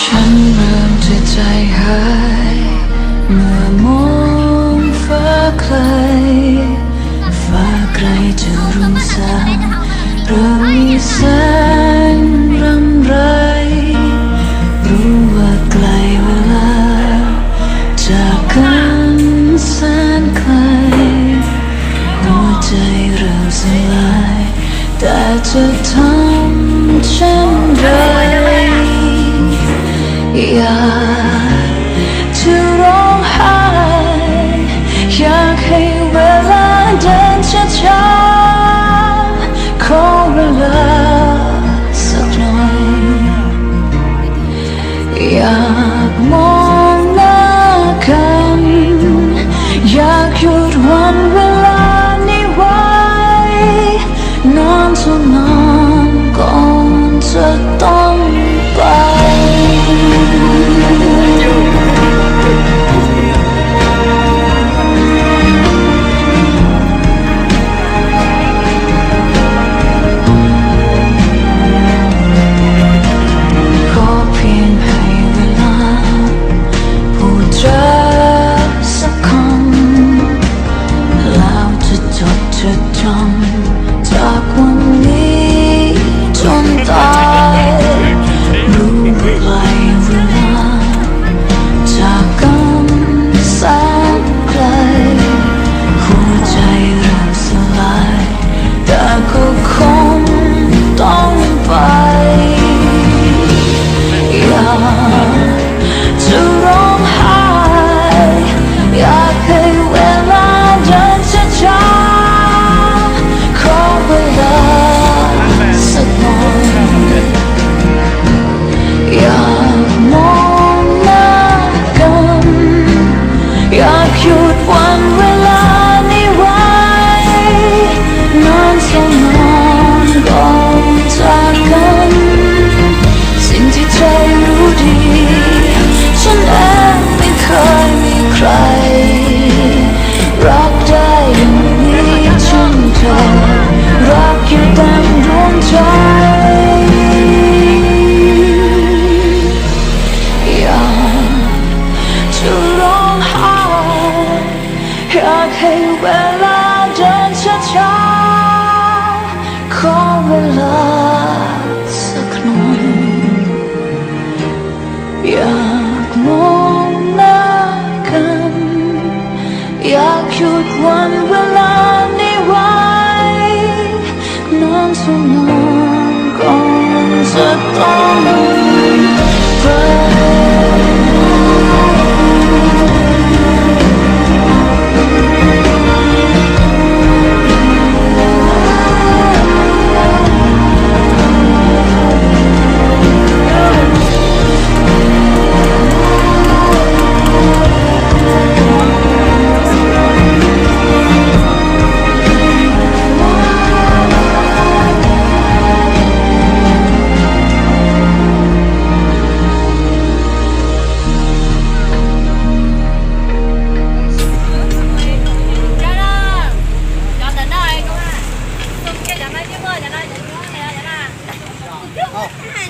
ฉันเริ่มจะใจหายเมื่อมองฟ้าไกลฟ้าไกลจะรุ่งสางเริ่มมีแสงรำไรรู้ว่าไกลเวลาจากกันแสนไกลหัวใจเริ่มสลายแต่จะทำเช่นไรอยากจะร้องไห้อยากให้เวลาเดินช้าๆขอเวลาสักหน่อยอยากมองหน้ากันอยากหยุดวันเวลานี้ไว้นานเท่านานก่อนจะต้องไปจากวันนี้จนตายรู้ไกลเวลาจากกันแสนไกลหัวใจเริ่มสลายแต่ก็คงต้องไปอยากจะร้องไห้อยากให้เวลาเดินช้าอยากมองหน้ากันอยากหยุดวันเวลานี้ไว้นานเท่านานก่อนจากกันสิ่งที่ใจรู้ดีฉันเองไม่เคยมีใครรักได้อย่างนี้ฉันเธอรักอยู่เต็มดวงใจอยากให้เวลาเดินช้าๆขอเวลาสักหน่อยอยากมองหน้ากันอยากหยุดวันเวลานี้ไว้นานเท่านานก่อนจะต้องไป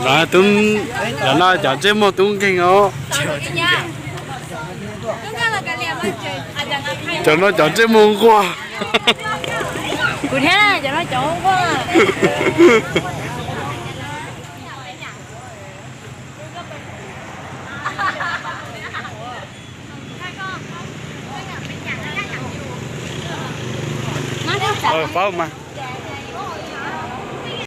là tôi là nó chọn chế một tôi kinh ó cho nó chọn chế môn qua cụ thế này cho nó chọn qua phá không mà